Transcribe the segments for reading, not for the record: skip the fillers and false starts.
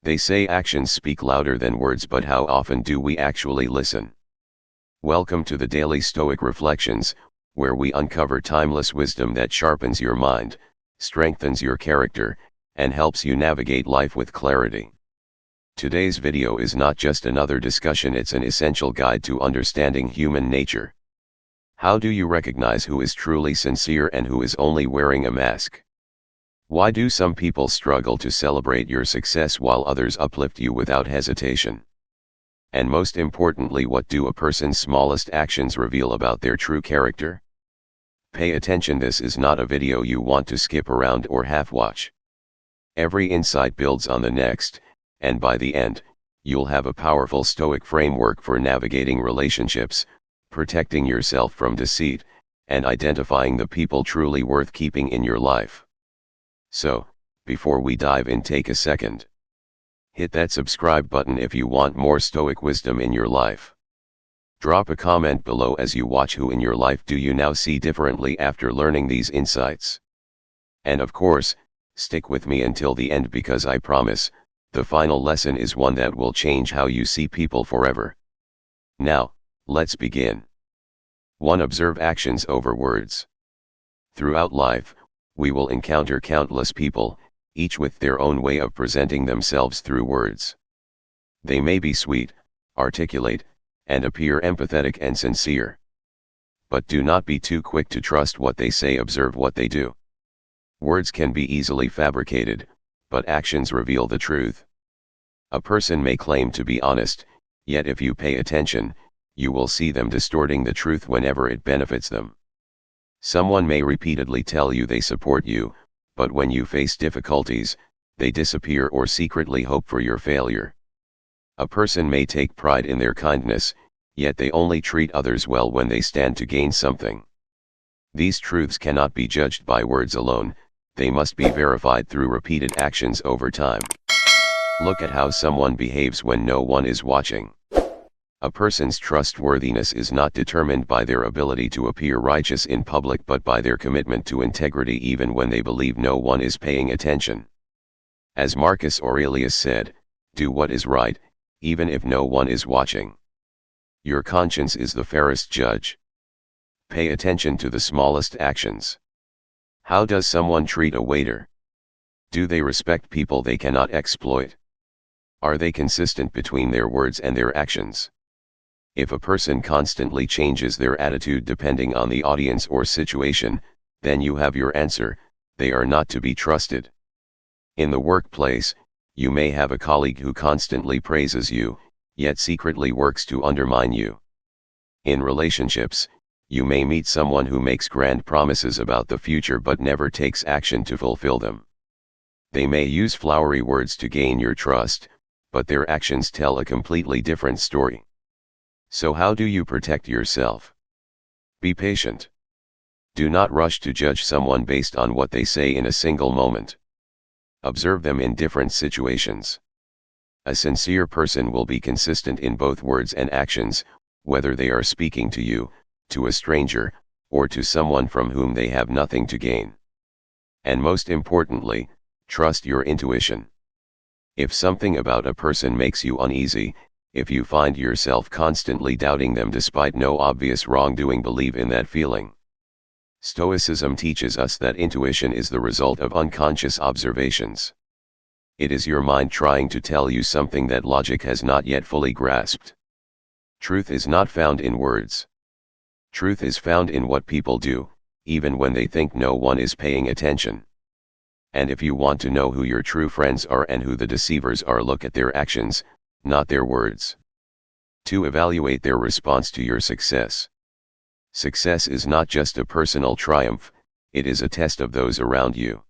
They say actions speak louder than words, but how often do we actually listen? Welcome to the Daily Stoic Reflections, where we uncover timeless wisdom that sharpens your mind, strengthens your character, and helps you navigate life with clarity. Today's video is not just another discussion, it's an essential guide to understanding human nature. How do you recognize who is truly sincere and who is only wearing a mask? Why do some people struggle to celebrate your success while others uplift you without hesitation? And most importantly, what do a person's smallest actions reveal about their true character? Pay attention, this is not a video you want to skip around or half-watch. Every insight builds on the next, and by the end, you'll have a powerful Stoic framework for navigating relationships, protecting yourself from deceit, and identifying the people truly worth keeping in your life. So, before we dive in, take a second. Hit that subscribe button if you want more Stoic wisdom in your life. Drop a comment below as you watch. Who in your life do you now see differently after learning these insights? And of course, stick with me until the end, because I promise, the final lesson is one that will change how you see people forever. Now, let's begin. 1. Observe actions over words. Throughout life, we will encounter countless people, each with their own way of presenting themselves through words. They may be sweet, articulate, and appear empathetic and sincere. But do not be too quick to trust what they say, observe what they do. Words can be easily fabricated, but actions reveal the truth. A person may claim to be honest, yet if you pay attention, you will see them distorting the truth whenever it benefits them. Someone may repeatedly tell you they support you, but when you face difficulties, they disappear or secretly hope for your failure. A person may take pride in their kindness, yet they only treat others well when they stand to gain something. These truths cannot be judged by words alone, they must be verified through repeated actions over time. Look at how someone behaves when no one is watching. A person's trustworthiness is not determined by their ability to appear righteous in public, but by their commitment to integrity even when they believe no one is paying attention. As Marcus Aurelius said, do what is right, even if no one is watching. Your conscience is the fairest judge. Pay attention to the smallest actions. How does someone treat a waiter? Do they respect people they cannot exploit? Are they consistent between their words and their actions? If a person constantly changes their attitude depending on the audience or situation, then you have your answer, they are not to be trusted. In the workplace, you may have a colleague who constantly praises you, yet secretly works to undermine you. In relationships, you may meet someone who makes grand promises about the future but never takes action to fulfill them. They may use flowery words to gain your trust, but their actions tell a completely different story. So how do you protect yourself? Be patient. Do not rush to judge someone based on what they say in a single moment. Observe them in different situations. A sincere person will be consistent in both words and actions, whether they are speaking to you, to a stranger, or to someone from whom they have nothing to gain. And most importantly, trust your intuition. If something about a person makes you uneasy, if you find yourself constantly doubting them despite no obvious wrongdoing, believe in that feeling. Stoicism teaches us that intuition is the result of unconscious observations. It is your mind trying to tell you something that logic has not yet fully grasped. Truth is not found in words. Truth is found in what people do, even when they think no one is paying attention. And if you want to know who your true friends are and who the deceivers are, look at their actions, not their words. 2. Evaluate their response to your success. Success is not just a personal triumph, it is a test of those around you.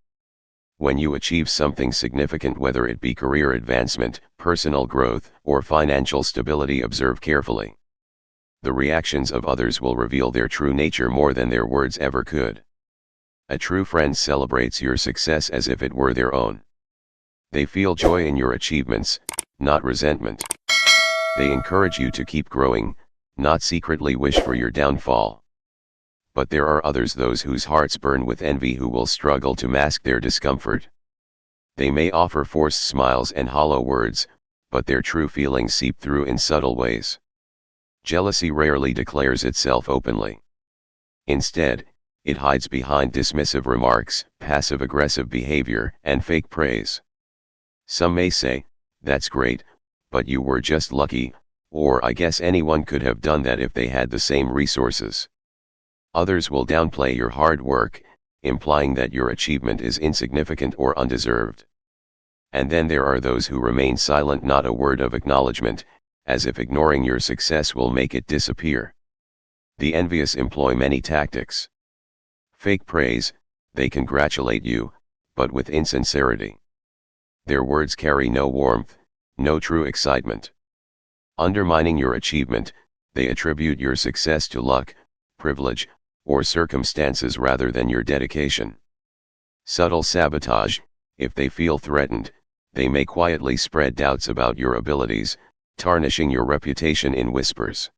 When you achieve something significant, whether it be career advancement, personal growth, or financial stability, observe carefully. The reactions of others will reveal their true nature more than their words ever could. A true friend celebrates your success as if it were their own. They feel joy in your achievements, not resentment. They encourage you to keep growing, not secretly wish for your downfall. But there are others, those whose hearts burn with envy, who will struggle to mask their discomfort. They may offer forced smiles and hollow words, but their true feelings seep through in subtle ways. Jealousy rarely declares itself openly. Instead, it hides behind dismissive remarks, passive-aggressive behavior, and fake praise. Some may say, "That's great, but you were just lucky," or "I guess anyone could have done that if they had the same resources." Others will downplay your hard work, implying that your achievement is insignificant or undeserved. And then there are those who remain silent, not a word of acknowledgement, as if ignoring your success will make it disappear. The envious employ many tactics. Fake praise, they congratulate you, but with insincerity. Their words carry no warmth, no true excitement. Undermining your achievement, they attribute your success to luck, privilege, or circumstances rather than your dedication. Subtle sabotage, if they feel threatened, they may quietly spread doubts about your abilities, tarnishing your reputation in whispers.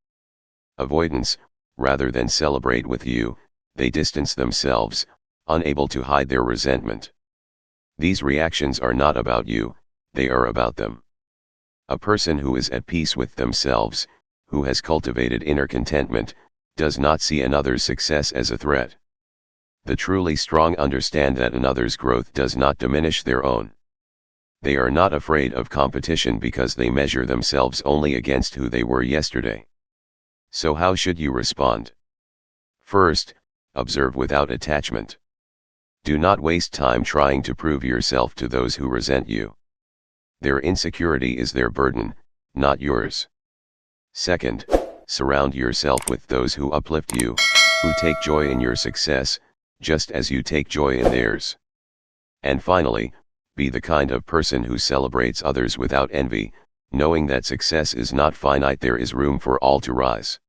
Avoidance, rather than celebrate with you, they distance themselves, unable to hide their resentment. These reactions are not about you, they are about them. A person who is at peace with themselves, who has cultivated inner contentment, does not see another's success as a threat. The truly strong understand that another's growth does not diminish their own. They are not afraid of competition because they measure themselves only against who they were yesterday. So how should you respond? First, observe without attachment. Do not waste time trying to prove yourself to those who resent you. Their insecurity is their burden, not yours. Second, surround yourself with those who uplift you, who take joy in your success, just as you take joy in theirs. And finally, be the kind of person who celebrates others without envy, knowing that success is not finite, there is room for all to rise.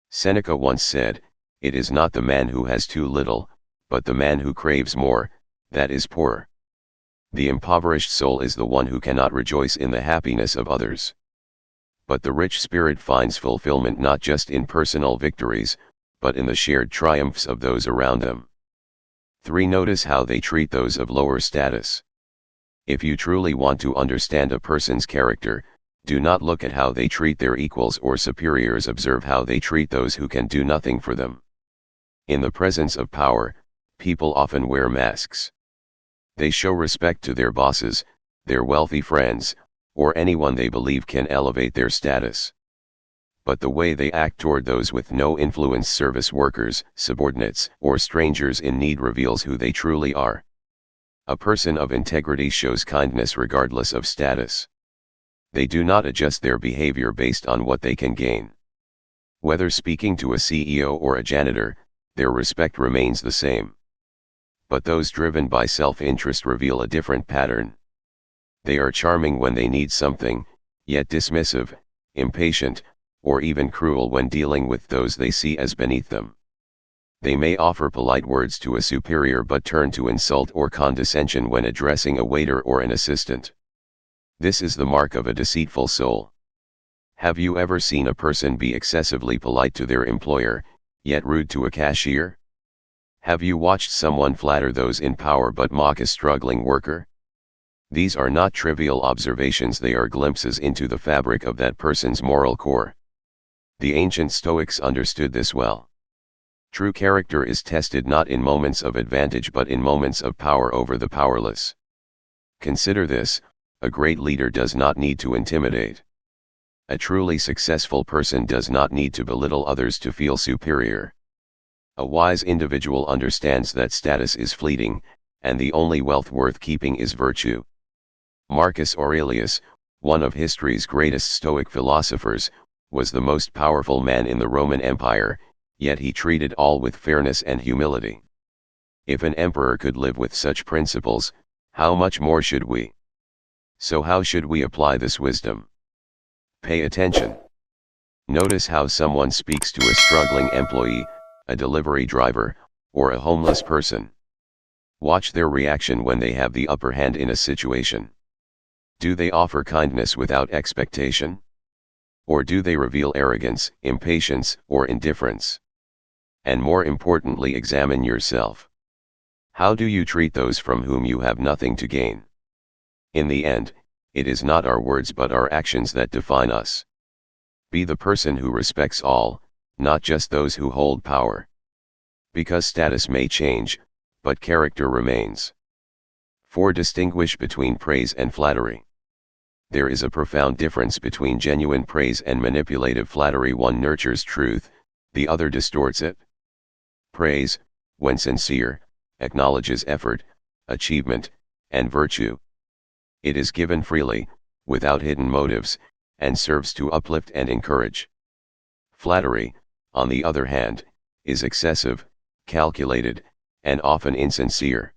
Seneca once said, "It is not the man who has too little, but the man who craves more, that is poor." The impoverished soul is the one who cannot rejoice in the happiness of others. But the rich spirit finds fulfillment not just in personal victories, but in the shared triumphs of those around them. 3. Notice how they treat those of lower status. If you truly want to understand a person's character, do not look at how they treat their equals or superiors, observe how they treat those who can do nothing for them. In the presence of power, people often wear masks. They show respect to their bosses, their wealthy friends, or anyone they believe can elevate their status. But the way they act toward those with no influence, service workers, subordinates, or strangers in need, reveals who they truly are. A person of integrity shows kindness regardless of status. They do not adjust their behavior based on what they can gain. Whether speaking to a CEO or a janitor, their respect remains the same. But those driven by self-interest reveal a different pattern. They are charming when they need something, yet dismissive, impatient, or even cruel when dealing with those they see as beneath them. They may offer polite words to a superior but turn to insult or condescension when addressing a waiter or an assistant. This is the mark of a deceitful soul. Have you ever seen a person be excessively polite to their employer, yet rude to a cashier? Have you watched someone flatter those in power but mock a struggling worker? These are not trivial observations, they are glimpses into the fabric of that person's moral core. The ancient Stoics understood this well. True character is tested not in moments of advantage but in moments of power over the powerless. Consider this: a great leader does not need to intimidate. A truly successful person does not need to belittle others to feel superior. A wise individual understands that status is fleeting, and the only wealth worth keeping is virtue. Marcus Aurelius, one of history's greatest Stoic philosophers, was the most powerful man in the Roman Empire, yet he treated all with fairness and humility. If an emperor could live with such principles, how much more should we? So how should we apply this wisdom? Pay attention. Notice how someone speaks to a struggling employee, a delivery driver, or a homeless person. Watch their reaction when they have the upper hand in a situation. Do they offer kindness without expectation? Or do they reveal arrogance, impatience, or indifference? And more importantly, examine yourself. How do you treat those from whom you have nothing to gain? In the end, it is not our words but our actions that define us. Be the person who respects all, not just those who hold power. Because status may change, but character remains. 4. Distinguish between praise and flattery. There is a profound difference between genuine praise and manipulative flattery. One nurtures truth, the other distorts it. Praise, when sincere, acknowledges effort, achievement, and virtue. It is given freely, without hidden motives, and serves to uplift and encourage. Flattery, on the other hand, is excessive, calculated, and often insincere.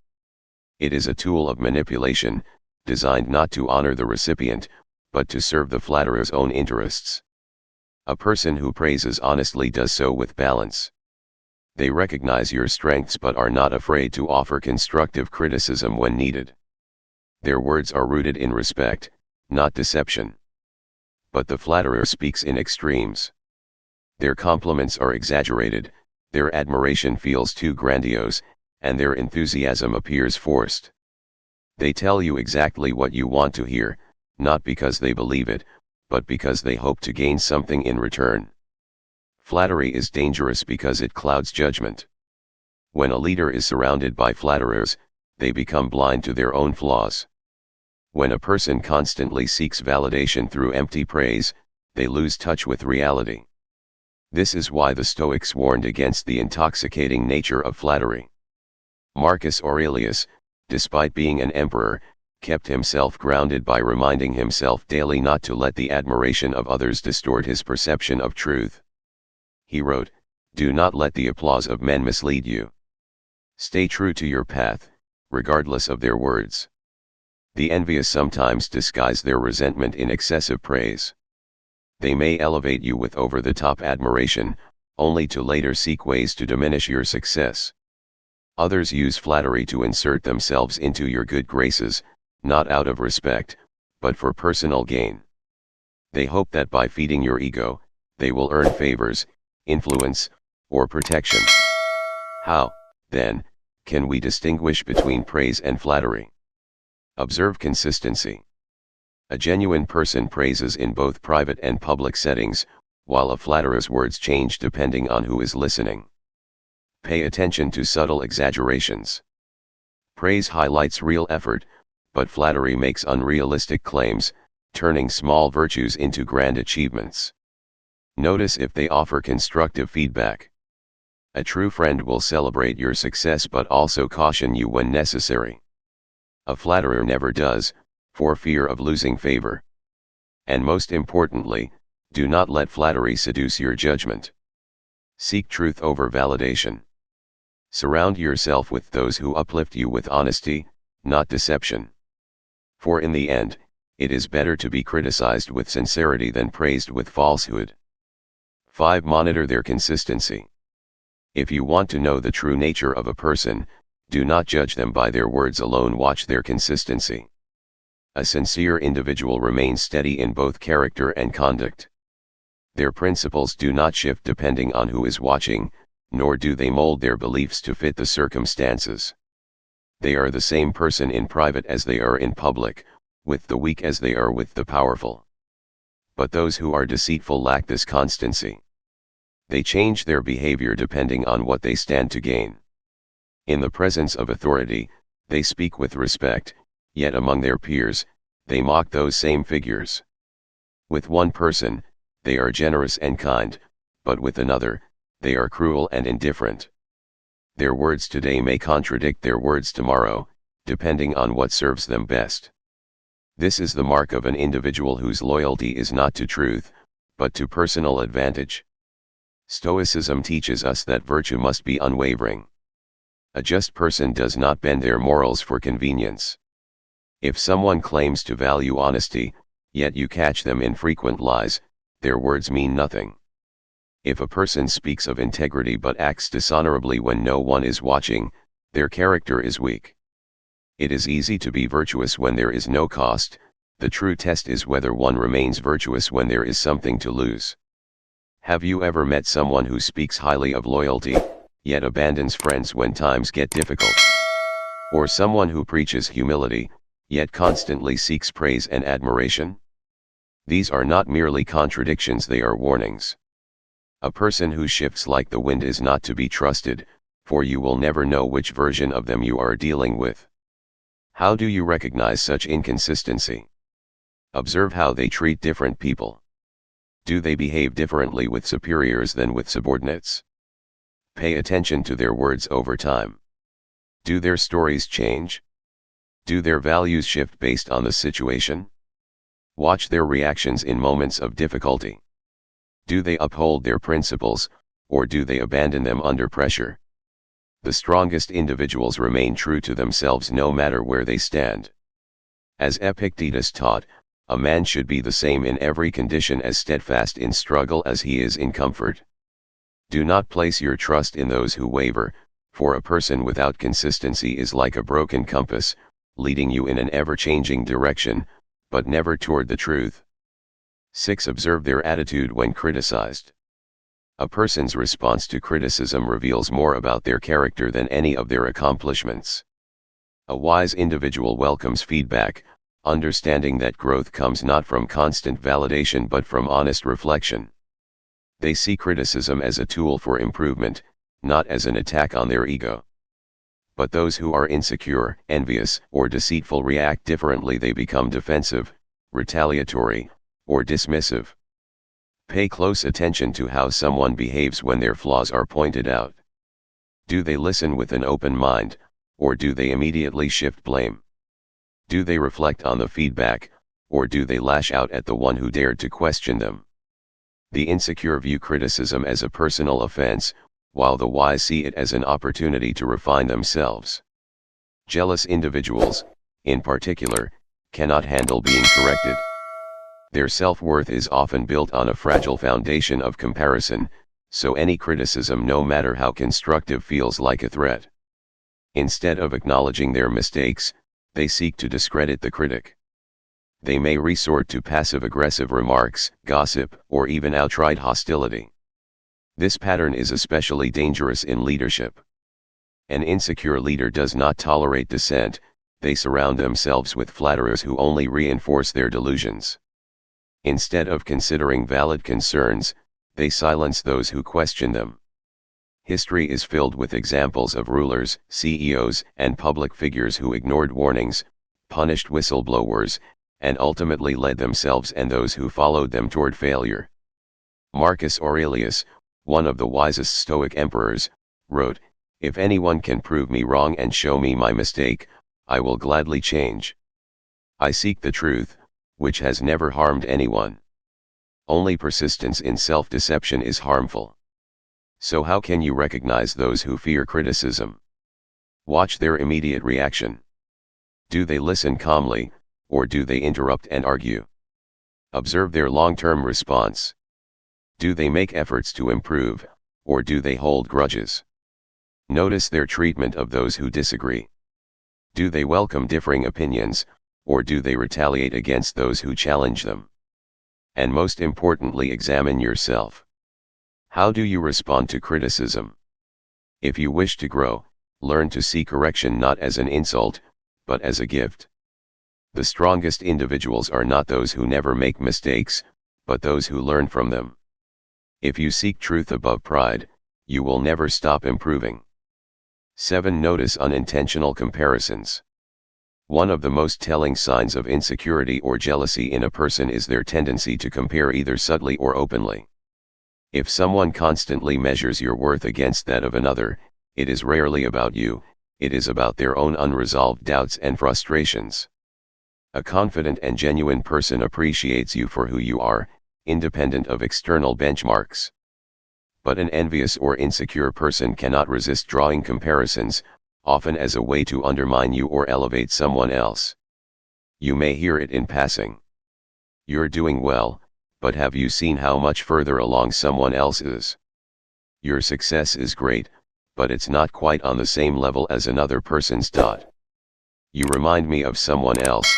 It is a tool of manipulation, designed not to honor the recipient, but to serve the flatterer's own interests. A person who praises honestly does so with balance. They recognize your strengths but are not afraid to offer constructive criticism when needed. Their words are rooted in respect, not deception. But the flatterer speaks in extremes. Their compliments are exaggerated, their admiration feels too grandiose, and their enthusiasm appears forced. They tell you exactly what you want to hear, not because they believe it, but because they hope to gain something in return. Flattery is dangerous because it clouds judgment. When a leader is surrounded by flatterers, they become blind to their own flaws. When a person constantly seeks validation through empty praise, they lose touch with reality. This is why the Stoics warned against the intoxicating nature of flattery. Marcus Aurelius, despite being an emperor, kept himself grounded by reminding himself daily not to let the admiration of others distort his perception of truth. He wrote, "Do not let the applause of men mislead you. Stay true to your path, regardless of their words." The envious sometimes disguise their resentment in excessive praise. They may elevate you with over-the-top admiration, only to later seek ways to diminish your success. Others use flattery to insert themselves into your good graces, not out of respect, but for personal gain. They hope that by feeding your ego, they will earn favors, influence, or protection. How, then, can we distinguish between praise and flattery? Observe consistency. A genuine person praises in both private and public settings, while a flatterer's words change depending on who is listening. Pay attention to subtle exaggerations. Praise highlights real effort, but flattery makes unrealistic claims, turning small virtues into grand achievements. Notice if they offer constructive feedback. A true friend will celebrate your success but also caution you when necessary. A flatterer never does, for fear of losing favor. And most importantly, do not let flattery seduce your judgment. Seek truth over validation. Surround yourself with those who uplift you with honesty, not deception. For in the end, it is better to be criticized with sincerity than praised with falsehood. 5. Monitor their consistency. If you want to know the true nature of a person, do not judge them by their words alone, watch their consistency. A sincere individual remains steady in both character and conduct. Their principles do not shift depending on who is watching, nor do they mold their beliefs to fit the circumstances. They are the same person in private as they are in public, with the weak as they are with the powerful. But those who are deceitful lack this constancy. They change their behavior depending on what they stand to gain. In the presence of authority, they speak with respect, yet among their peers, they mock those same figures. With one person, they are generous and kind, but with another, they are cruel and indifferent. Their words today may contradict their words tomorrow, depending on what serves them best. This is the mark of an individual whose loyalty is not to truth, but to personal advantage. Stoicism teaches us that virtue must be unwavering. A just person does not bend their morals for convenience. If someone claims to value honesty, yet you catch them in frequent lies, their words mean nothing. If a person speaks of integrity but acts dishonorably when no one is watching, their character is weak. It is easy to be virtuous when there is no cost. The true test is whether one remains virtuous when there is something to lose. Have you ever met someone who speaks highly of loyalty, yet abandons friends when times get difficult? Or someone who preaches humility, yet constantly seeks praise and admiration? These are not merely contradictions, they are warnings. A person who shifts like the wind is not to be trusted, for you will never know which version of them you are dealing with. How do you recognize such inconsistency? Observe how they treat different people. Do they behave differently with superiors than with subordinates? Pay attention to their words over time. Do their stories change? Do their values shift based on the situation? Watch their reactions in moments of difficulty. Do they uphold their principles, or do they abandon them under pressure? The strongest individuals remain true to themselves no matter where they stand. As Epictetus taught, a man should be the same in every condition, as steadfast in struggle as he is in comfort. Do not place your trust in those who waver, for a person without consistency is like a broken compass, leading you in an ever-changing direction, but never toward the truth. 6. Observe their attitude when criticized. A person's response to criticism reveals more about their character than any of their accomplishments. A wise individual welcomes feedback, understanding that growth comes not from constant validation but from honest reflection. They see criticism as a tool for improvement, not as an attack on their ego. But those who are insecure, envious, or deceitful react differently. They become defensive, retaliatory, or dismissive. Pay close attention to how someone behaves when their flaws are pointed out. Do they listen with an open mind, or do they immediately shift blame? Do they reflect on the feedback, or do they lash out at the one who dared to question them? The insecure view criticism as a personal offense, while the wise see it as an opportunity to refine themselves. Jealous individuals, in particular, cannot handle being corrected. Their self-worth is often built on a fragile foundation of comparison, so any criticism, no matter how constructive, feels like a threat. Instead of acknowledging their mistakes, they seek to discredit the critic. They may resort to passive-aggressive remarks, gossip, or even outright hostility. This pattern is especially dangerous in leadership. An insecure leader does not tolerate dissent. They surround themselves with flatterers who only reinforce their delusions. Instead of considering valid concerns, they silence those who question them. History is filled with examples of rulers, CEOs, and public figures who ignored warnings, punished whistleblowers, and ultimately led themselves and those who followed them toward failure. Marcus Aurelius, one of the wisest Stoic emperors, wrote, "If anyone can prove me wrong and show me my mistake, I will gladly change. I seek the truth, which has never harmed anyone. Only persistence in self-deception is harmful." So how can you recognize those who fear criticism? Watch their immediate reaction. Do they listen calmly, or do they interrupt and argue? Observe their long-term response. Do they make efforts to improve, or do they hold grudges? Notice their treatment of those who disagree. Do they welcome differing opinions, or do they retaliate against those who challenge them? And most importantly, examine yourself. How do you respond to criticism? If you wish to grow, learn to see correction not as an insult, but as a gift. The strongest individuals are not those who never make mistakes, but those who learn from them. If you seek truth above pride, you will never stop improving. 7. Notice unintentional comparisons. One of the most telling signs of insecurity or jealousy in a person is their tendency to compare, either subtly or openly. If someone constantly measures your worth against that of another, it is rarely about you, it is about their own unresolved doubts and frustrations. A confident and genuine person appreciates you for who you are, independent of external benchmarks. But an envious or insecure person cannot resist drawing comparisons, often as a way to undermine you or elevate someone else. You may hear it in passing. "You're doing well, but have you seen how much further along someone else is? Your success is great, but it's not quite on the same level as another person's. You remind me of someone else,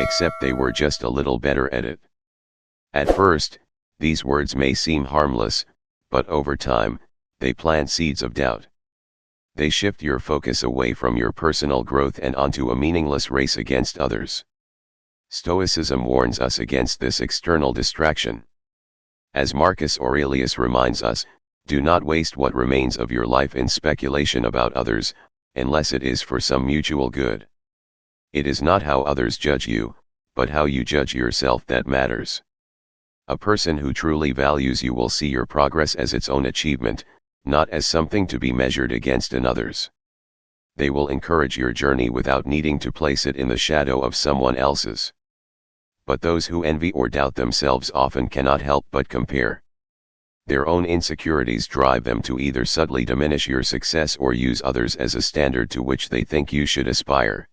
except they were just a little better at it." At first, these words may seem harmless, but over time, they plant seeds of doubt. They shift your focus away from your personal growth and onto a meaningless race against others. Stoicism warns us against this external distraction. As Marcus Aurelius reminds us, do not waste what remains of your life in speculation about others, unless it is for some mutual good. It is not how others judge you, but how you judge yourself that matters. A person who truly values you will see your progress as its own achievement, not as something to be measured against another's. They will encourage your journey without needing to place it in the shadow of someone else's. But those who envy or doubt themselves often cannot help but compare. Their own insecurities drive them to either subtly diminish your success or use others as a standard to which they think you should aspire.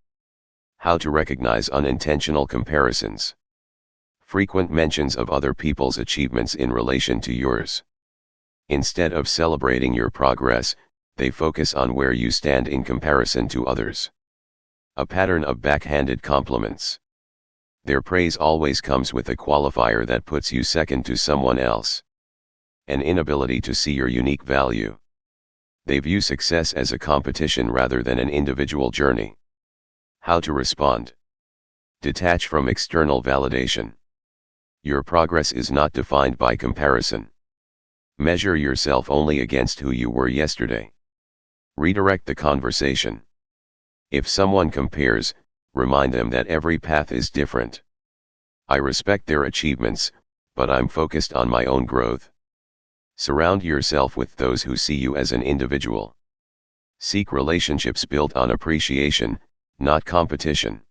How to recognize unintentional comparisons. Frequent mentions of other people's achievements in relation to yours. Instead of celebrating your progress, they focus on where you stand in comparison to others. A pattern of backhanded compliments. Their praise always comes with a qualifier that puts you second to someone else. An inability to see your unique value. They view success as a competition rather than an individual journey. How to respond. Detach from external validation. Your progress is not defined by comparison. Measure yourself only against who you were yesterday. Redirect the conversation. If someone compares, remind them that every path is different. I respect their achievements, but I'm focused on my own growth. Surround yourself with those who see you as an individual. Seek relationships built on appreciation, not competition.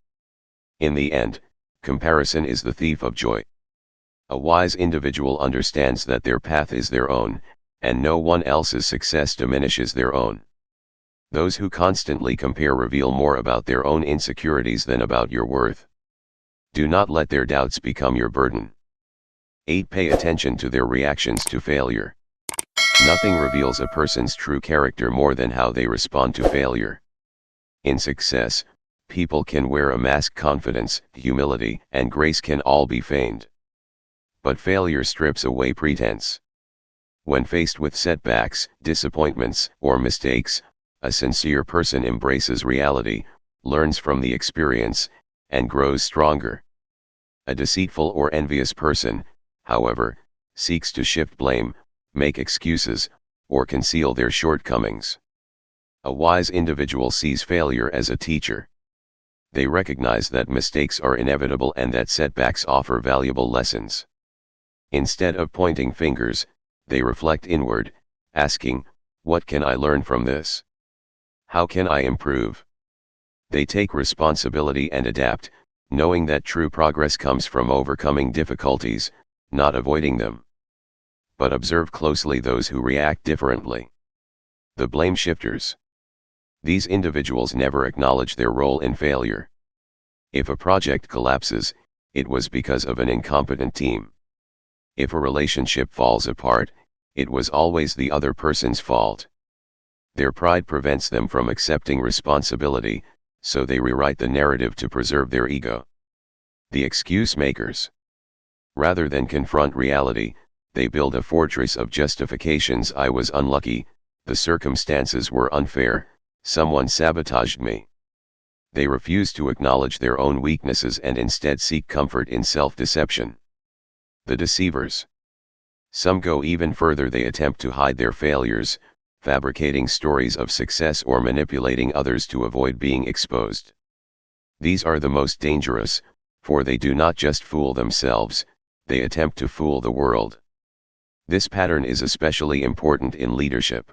In the end, comparison is the thief of joy. A wise individual understands that their path is their own, and no one else's success diminishes their own. Those who constantly compare reveal more about their own insecurities than about your worth. Do not let their doubts become your burden. 8. Pay attention to their reactions to failure. Nothing reveals a person's true character more than how they respond to failure. In success, people can wear a mask. Confidence, humility, and grace can all be feigned. But failure strips away pretense. When faced with setbacks, disappointments, or mistakes, a sincere person embraces reality, learns from the experience, and grows stronger. A deceitful or envious person, however, seeks to shift blame, make excuses, or conceal their shortcomings. A wise individual sees failure as a teacher. They recognize that mistakes are inevitable and that setbacks offer valuable lessons. Instead of pointing fingers, they reflect inward, asking, "What can I learn from this? How can I improve?" They take responsibility and adapt, knowing that true progress comes from overcoming difficulties, not avoiding them. But observe closely those who react differently. The blame shifters. These individuals never acknowledge their role in failure. If a project collapses, it was because of an incompetent team. If a relationship falls apart, it was always the other person's fault. Their pride prevents them from accepting responsibility, so they rewrite the narrative to preserve their ego. The excuse makers. Rather than confront reality, they build a fortress of justifications. I was unlucky, the circumstances were unfair, someone sabotaged me. They refuse to acknowledge their own weaknesses and instead seek comfort in self-deception. The deceivers. Some go even further. They attempt to hide their failures, fabricating stories of success or manipulating others to avoid being exposed. These are the most dangerous, for they do not just fool themselves, they attempt to fool the world. This pattern is especially important in leadership.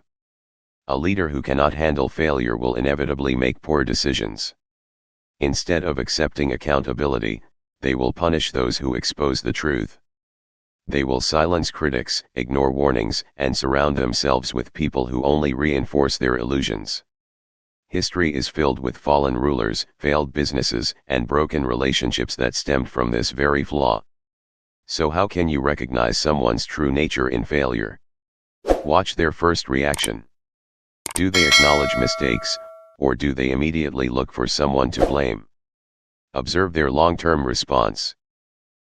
A leader who cannot handle failure will inevitably make poor decisions. Instead of accepting accountability, they will punish those who expose the truth. They will silence critics, ignore warnings, and surround themselves with people who only reinforce their illusions. History is filled with fallen rulers, failed businesses, and broken relationships that stemmed from this very flaw. So how can you recognize someone's true nature in failure? Watch their first reaction. Do they acknowledge mistakes, or do they immediately look for someone to blame? Observe their long-term response.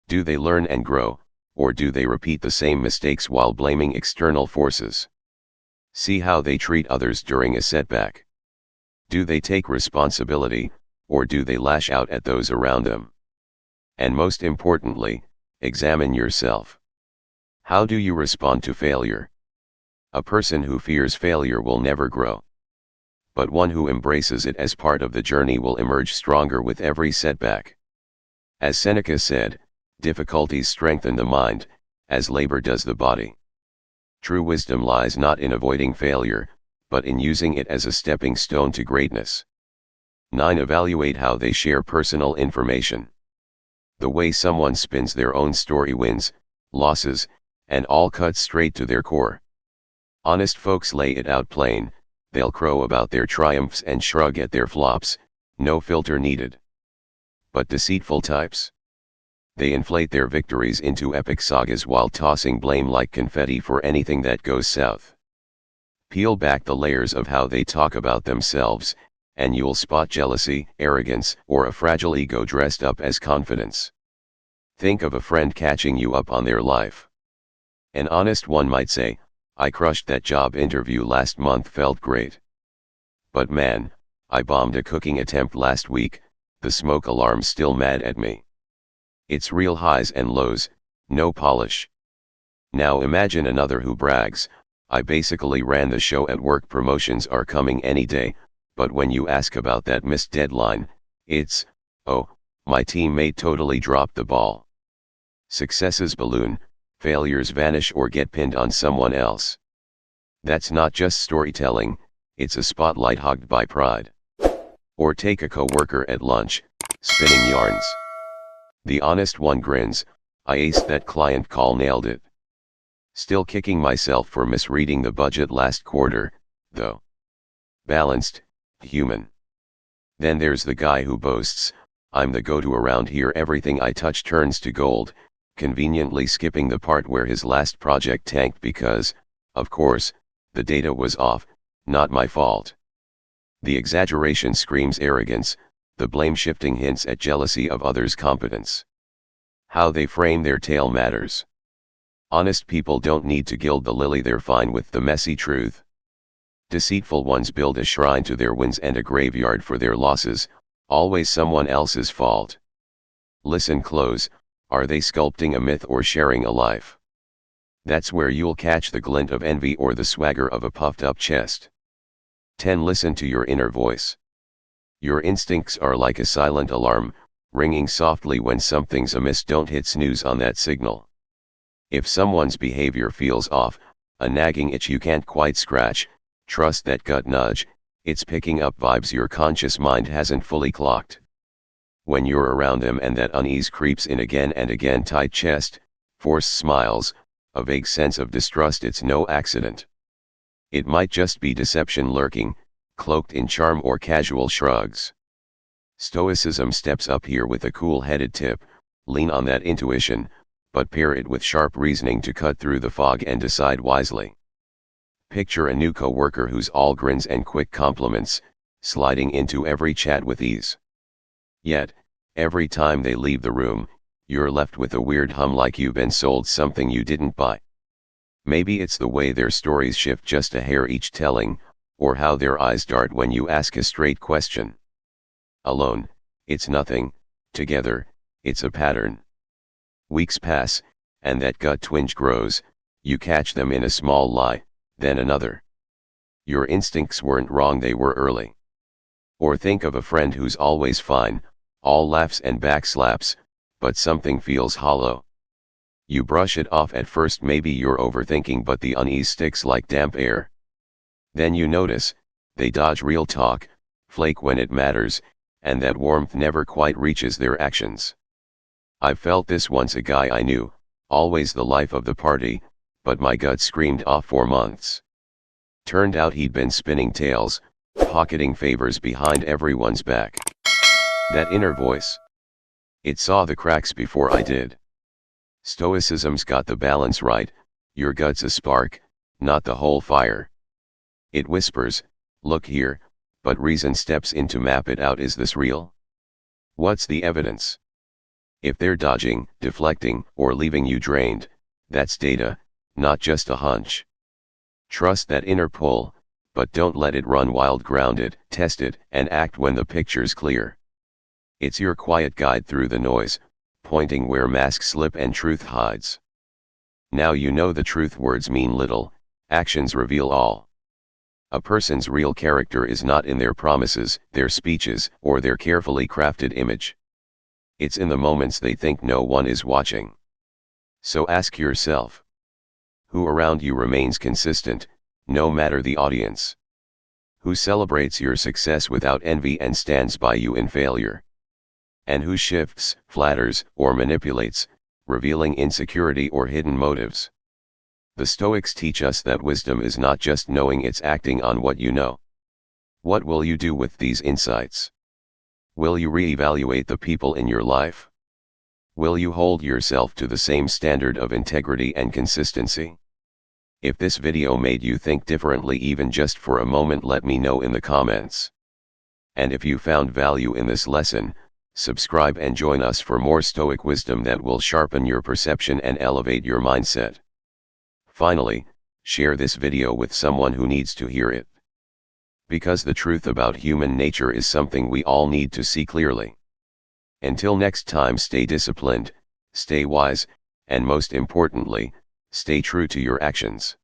Do they learn and grow, or do they repeat the same mistakes while blaming external forces? See how they treat others during a setback. Do they take responsibility, or do they lash out at those around them? And most importantly, examine yourself. How do you respond to failure? A person who fears failure will never grow. But one who embraces it as part of the journey will emerge stronger with every setback. As Seneca said, difficulties strengthen the mind, as labor does the body. True wisdom lies not in avoiding failure, but in using it as a stepping stone to greatness. 9. Evaluate how they share personal information. The way someone spins their own story, wins, losses, and all cuts straight to their core. Honest folks lay it out plain, they'll crow about their triumphs and shrug at their flops, no filter needed. But deceitful types? They inflate their victories into epic sagas while tossing blame like confetti for anything that goes south. Peel back the layers of how they talk about themselves, and you'll spot jealousy, arrogance, or a fragile ego dressed up as confidence. Think of a friend catching you up on their life. An honest one might say, "I crushed that job interview last month, felt great. But man, I bombed a cooking attempt last week, the smoke alarm's still mad at me." It's real highs and lows, no polish. Now imagine another who brags, "I basically ran the show at work, promotions are coming any day," but when you ask about that missed deadline, it's, "Oh, my teammate totally dropped the ball." Successes balloon, failures vanish or get pinned on someone else. That's not just storytelling, it's a spotlight hogged by pride. Or take a coworker at lunch, spinning yarns. The honest one grins, "I aced that client call, nailed it. Still kicking myself for misreading the budget last quarter, though." Balanced, human. Then there's the guy who boasts, "I'm the go-to around here, everything I touch turns to gold," conveniently skipping the part where his last project tanked because, of course, the data was off, "not my fault." The exaggeration screams arrogance, the blame shifting hints at jealousy of others' competence. How they frame their tale matters. Honest people don't need to gild the lily, they're fine with the messy truth. Deceitful ones build a shrine to their wins and a graveyard for their losses, always someone else's fault. Listen close, are they sculpting a myth or sharing a life? That's where you'll catch the glint of envy or the swagger of a puffed up chest. 10. Listen to your inner voice. Your instincts are like a silent alarm, ringing softly when something's amiss. Don't hit snooze on that signal. If someone's behavior feels off, a nagging itch you can't quite scratch, trust that gut nudge, it's picking up vibes your conscious mind hasn't fully clocked. When you're around them and that unease creeps in again and again, tight chest, forced smiles, a vague sense of distrust, it's no accident. It might just be deception lurking, cloaked in charm or casual shrugs. Stoicism steps up here with a cool-headed tip: lean on that intuition, but pair it with sharp reasoning to cut through the fog and decide wisely. Picture a new coworker who's all grins and quick compliments, sliding into every chat with ease. Yet, every time they leave the room, you're left with a weird hum, like you've been sold something you didn't buy. Maybe it's the way their stories shift just a hair each telling, or how their eyes dart when you ask a straight question. Alone, it's nothing; together, it's a pattern. Weeks pass, and that gut twinge grows. You catch them in a small lie, then another. Your instincts weren't wrong, they were early. Or think of a friend who's always fine, all laughs and backslaps, but something feels hollow. You brush it off at first, maybe you're overthinking, but the unease sticks like damp air. Then you notice, they dodge real talk, flake when it matters, and that warmth never quite reaches their actions. I've felt this once: a guy I knew, always the life of the party, but my gut screamed off for months. Turned out he'd been spinning tales, pocketing favors behind everyone's back. That inner voice. It saw the cracks before I did. Stoicism's got the balance right: your gut's a spark, not the whole fire. It whispers, "Look here," but reason steps in to map it out. Is this real? What's the evidence? If they're dodging, deflecting, or leaving you drained, that's data, not just a hunch. Trust that inner pull, but don't let it run wild. Ground it, test it, and act when the picture's clear. It's your quiet guide through the noise, pointing where masks slip and truth hides. Now you know the truth. Words mean little, actions reveal all. A person's real character is not in their promises, their speeches, or their carefully crafted image. It's in the moments they think no one is watching. So ask yourself, who around you remains consistent, no matter the audience? Who celebrates your success without envy and stands by you in failure? And who shifts, flatters, or manipulates, revealing insecurity or hidden motives? The Stoics teach us that wisdom is not just knowing, it's acting on what you know. What will you do with these insights? Will you reevaluate the people in your life? Will you hold yourself to the same standard of integrity and consistency? If this video made you think differently even just for a moment, let me know in the comments. And if you found value in this lesson, subscribe and join us for more Stoic wisdom that will sharpen your perception and elevate your mindset. Finally, share this video with someone who needs to hear it. Because the truth about human nature is something we all need to see clearly. Until next time, stay disciplined, stay wise, and most importantly, stay true to your actions.